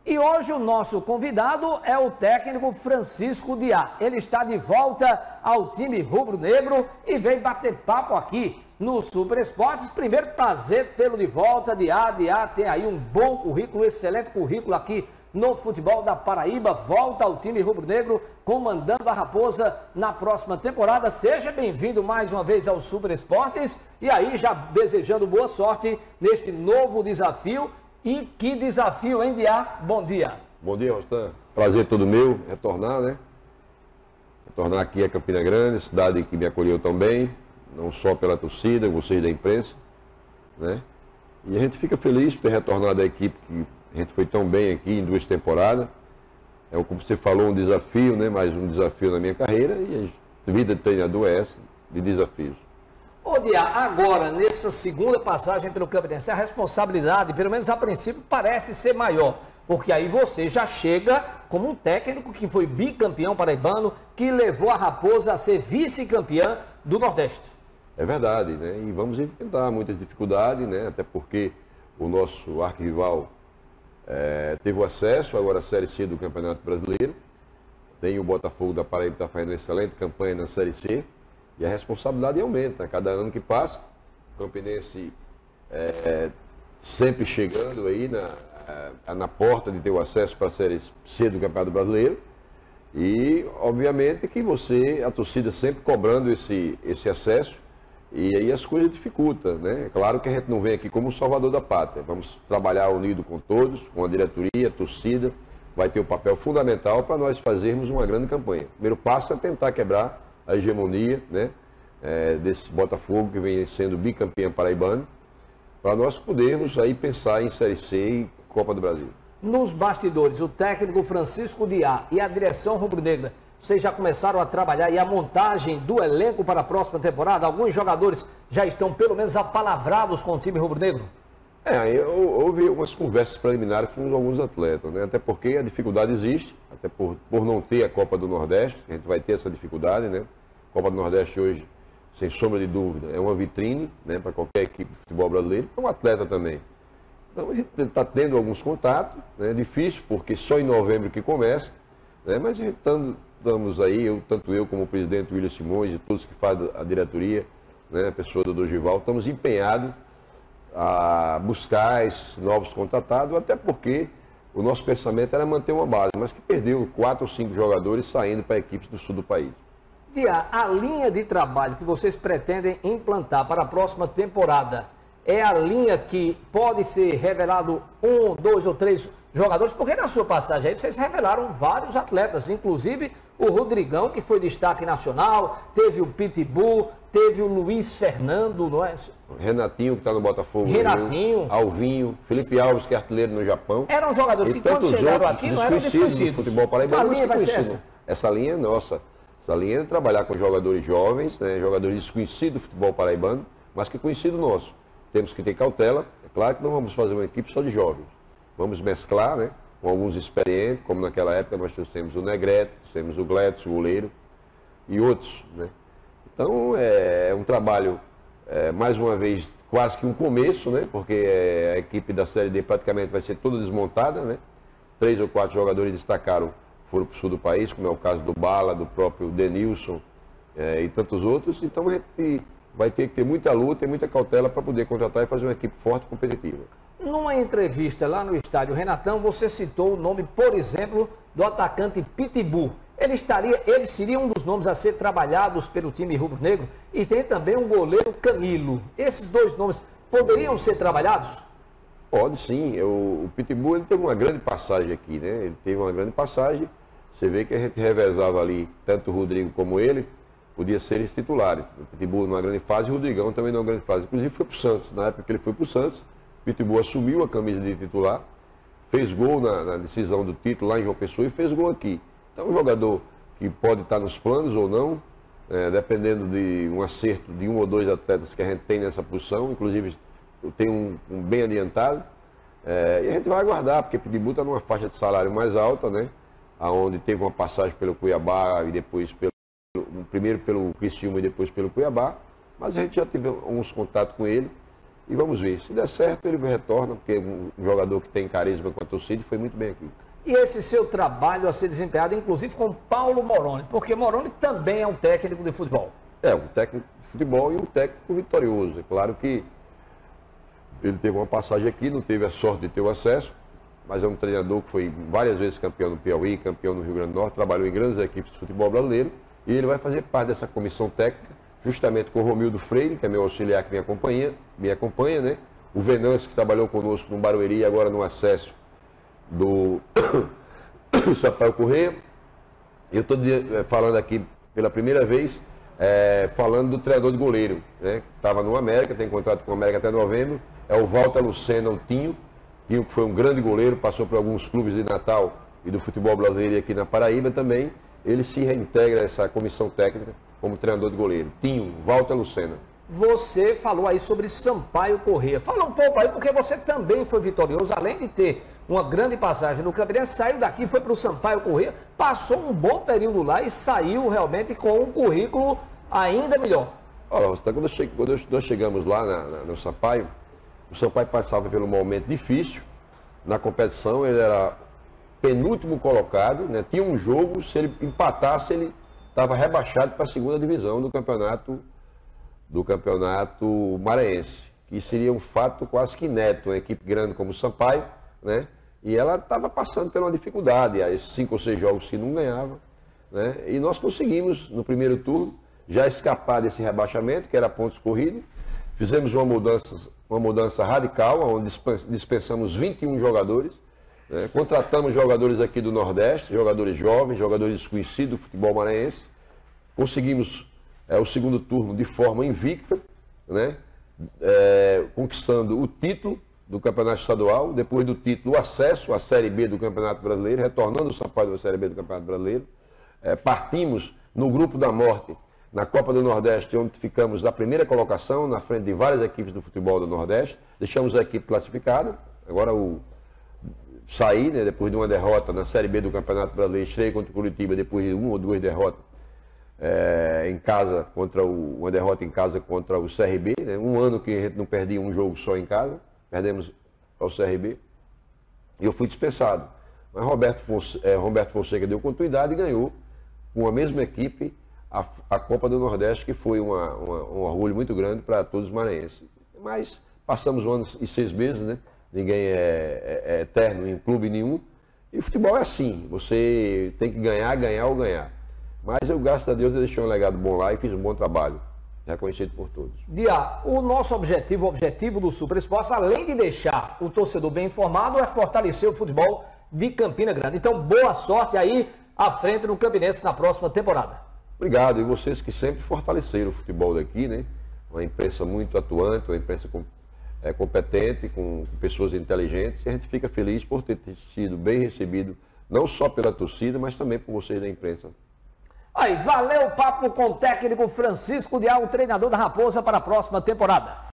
E hoje o nosso convidado é o técnico Francisco Diá. Ele está de volta ao time rubro-negro e veio bater papo aqui no Super Esportes. Primeiro, prazer tê-lo de volta, Diá. Diá tem aí um bom currículo, um excelente currículo aqui no futebol da Paraíba. Volta ao time rubro-negro, comandando a Raposa na próxima temporada. Seja bem-vindo mais uma vez ao Super Esportes. E aí, já desejando boa sorte neste novo desafio. E que desafio, hein, Diá? Bom dia. Bom dia, Rostan. Prazer todo meu retornar, né? Retornar aqui a Campina Grande, cidade que me acolheu tão bem, não só pela torcida, vocês da imprensa, né? E a gente fica feliz por ter retornado à equipe que a gente foi tão bem aqui em 2 temporadas. É como você falou, um desafio, né? Mais um desafio na minha carreira, e a vida de treinador é essa, de desafios. Ô Diá, agora, nessa segunda passagem pelo Campinense, a responsabilidade, pelo menos a princípio, parece ser maior. Porque aí você já chega como um técnico que foi bicampeão paraibano, que levou a Raposa a ser vice-campeã do Nordeste. É verdade, né? E vamos enfrentar muitas dificuldades, né? Até porque o nosso arquirrival teve o acesso agora à Série C do Campeonato Brasileiro. Tem o Botafogo da Paraíba que está fazendo uma excelente campanha na Série C. E a responsabilidade aumenta. Cada ano que passa, o Campinense sempre chegando aí na porta de ter o acesso para a Série C do Campeonato Brasileiro. E, obviamente, que a torcida sempre cobrando esse acesso, e aí as coisas dificultam, né? É claro que a gente não vem aqui como o salvador da pátria. Vamos trabalhar unido com todos, com a diretoria, a torcida. Vai ter um papel fundamental para nós fazermos uma grande campanha. O primeiro passo é tentar quebrar a hegemonia, né, desse Botafogo que vem sendo bicampeão paraibano, para nós podermos aí pensar em Série C e Copa do Brasil. Nos bastidores, o técnico Francisco Diá e a direção rubro-negra, vocês já começaram a trabalhar e a montagem do elenco para a próxima temporada? Alguns jogadores já estão pelo menos apalavrados com o time rubro-negro? Houve algumas conversas preliminares com alguns atletas, né? Até porque a dificuldade existe, até por não ter a Copa do Nordeste, a gente vai ter essa dificuldade, né? A Copa do Nordeste hoje, sem sombra de dúvida, é uma vitrine, né, para qualquer equipe de futebol brasileiro, para um atleta também. Então a gente está tendo alguns contatos, né? É difícil porque só em novembro que começa, né? Mas estamos aí, tanto eu como o presidente William Simões e todos que fazem a diretoria, né, a pessoa do Dorival, estamos empenhados a buscar esses novos contratados, até porque o nosso pensamento era manter uma base, mas que perdeu 4 ou 5 jogadores saindo para equipes do sul do país. Diá, a linha de trabalho que vocês pretendem implantar para a próxima temporada é a linha que pode ser revelado 1, 2 ou 3 jogadores? Porque na sua passagem aí vocês revelaram vários atletas, inclusive o Rodrigão, que foi destaque nacional, teve o Pitbull, teve o Luiz Fernando, não é? Renatinho, que está no Botafogo. Renatinho. Alvinho, Felipe Alves, que é artilheiro no Japão. Eram jogadores que quando chegaram aqui não eram desconhecidos. No futebol paraibano, a linha vai ser essa? Essa linha é nossa. Essa linha é trabalhar com jogadores jovens, né, jogadores desconhecidos do futebol paraibano, mas que conhecido nosso. Temos que ter cautela. É claro que não vamos fazer uma equipe só de jovens. Vamos mesclar, né, com alguns experientes, como naquela época nós trouxemos o Negrete, trouxemos o Gledson, o goleiro, e outros, né. Então é um trabalho, mais uma vez, quase que um começo, né, porque a equipe da Série D praticamente vai ser toda desmontada, né. 3 ou 4 jogadores foram para o sul do país, como é o caso do Bala, do próprio Denilson e tantos outros. Então a gente vai ter que ter muita luta e muita cautela para poder contratar e fazer uma equipe forte e competitiva. Numa entrevista lá no estádio Renatão, você citou o nome, por exemplo, do atacante Pitbull. Ele seria um dos nomes a ser trabalhados pelo time rubro-negro, e tem também o goleiro Camilo. Esses 2 nomes poderiam ser trabalhados? Pode sim. O Pitbull ele teve uma grande passagem aqui, né? Ele teve uma grande passagem. Você vê que a gente revezava ali, tanto o Rodrigo como ele, podia ser eles titulares. O Pitbull numa grande fase e o Rodrigão também numa grande fase. Inclusive foi para o Santos. Na época que ele foi para o Santos, o Pitbull assumiu a camisa de titular, fez gol na decisão do título lá em João Pessoa e fez gol aqui. Então um jogador que pode estar nos planos ou não, dependendo de um acerto de 1 ou 2 atletas que a gente tem nessa posição, inclusive tem um bem adiantado, e a gente vai aguardar, porque o Pitbull está numa faixa de salário mais alta, né? Onde teve uma passagem pelo Cuiabá e depois primeiro pelo Criciúma e depois pelo Cuiabá, mas a gente já teve alguns contatos com ele e vamos ver. Se der certo, ele retorna, porque é um jogador que tem carisma com a torcida e foi muito bem aqui. E esse seu trabalho a ser desempenhado, inclusive, com Paulo Moroni, porque Moroni também é um técnico de futebol. É, um técnico de futebol e um técnico vitorioso. É claro que ele teve uma passagem aqui, não teve a sorte de ter o acesso, mas é um treinador que foi várias vezes campeão no Piauí, campeão no Rio Grande do Norte, trabalhou em grandes equipes de futebol brasileiro, e ele vai fazer parte dessa comissão técnica, justamente com o Romildo Freire, que é meu auxiliar que me acompanha, né? O Venâncio, que trabalhou conosco no Barueri e agora no acesso do Sampaio Corrêa. Eu estou falando aqui pela primeira vez, falando do treinador de goleiro, né? Estava no América, tem contrato com o América até novembro, é o Walter Lucena, o Tinho, que foi um grande goleiro, passou por alguns clubes de Natal e do futebol brasileiro e aqui na Paraíba também. Ele se reintegra a essa comissão técnica como treinador de goleiro. Tinho, Walter Lucena. Você falou aí sobre Sampaio Corrêa. Fala um pouco aí, porque você também foi vitorioso, além de ter uma grande passagem no Campinense, saiu daqui, foi para o Sampaio Corrêa, passou um bom período lá e saiu realmente com um currículo ainda melhor. Olha, quando nós chegamos lá no Sampaio, o Sampaio passava por um momento difícil na competição, ele era penúltimo colocado, né? Tinha um jogo, se ele empatasse, ele estava rebaixado para a segunda divisão do campeonato maranhense, que seria um fato quase que inédito, uma equipe grande como o Sampaio, né? E ela estava passando por uma dificuldade, esses 5 ou 6 jogos que não ganhava, né? E nós conseguimos, no primeiro turno, já escapar desse rebaixamento, que era pontos corridos. Fizemos uma mudança radical, onde dispensamos 21 jogadores, né? Contratamos jogadores aqui do Nordeste, jogadores jovens, jogadores desconhecidos do futebol maranhense. Conseguimos o segundo turno de forma invicta, né? Conquistando o título do Campeonato Estadual, depois do título o acesso à Série B do Campeonato Brasileiro, retornando o Sampaio da Série B do Campeonato Brasileiro. Partimos no grupo da morte, na Copa do Nordeste, onde ficamos na primeira colocação, na frente de várias equipes do futebol do Nordeste. Deixamos a equipe classificada, agora saí, né, depois de uma derrota na Série B do Campeonato Brasileiro, estreia contra o Curitiba, depois de 1 ou 2 derrotas em casa, uma derrota em casa contra o CRB, né? Um ano que a gente não perdia um jogo só em casa, perdemos ao CRB, e eu fui dispensado. Mas Roberto Fonseca deu continuidade e ganhou, com a mesma equipe, a Copa do Nordeste, que foi um orgulho muito grande para todos os maranhenses. Mas passamos 1 ano e 6 meses, né? Ninguém é eterno em clube nenhum. E o futebol é assim, você tem que ganhar ou ganhar. Mas eu, graças a Deus, eu deixei um legado bom lá e fiz um bom trabalho, reconhecido por todos. Dia, o nosso objetivo, o objetivo do Super Esporte, além de deixar o torcedor bem informado, é fortalecer o futebol de Campina Grande. Então, boa sorte aí à frente no Campinense na próxima temporada. Obrigado, e vocês que sempre fortaleceram o futebol daqui, né? Uma imprensa muito atuante, uma imprensa competente, com pessoas inteligentes, e a gente fica feliz por ter sido bem recebido, não só pela torcida, mas também por vocês da imprensa. Aí, valeu o papo com o técnico Francisco Diá, o treinador da Raposa para a próxima temporada.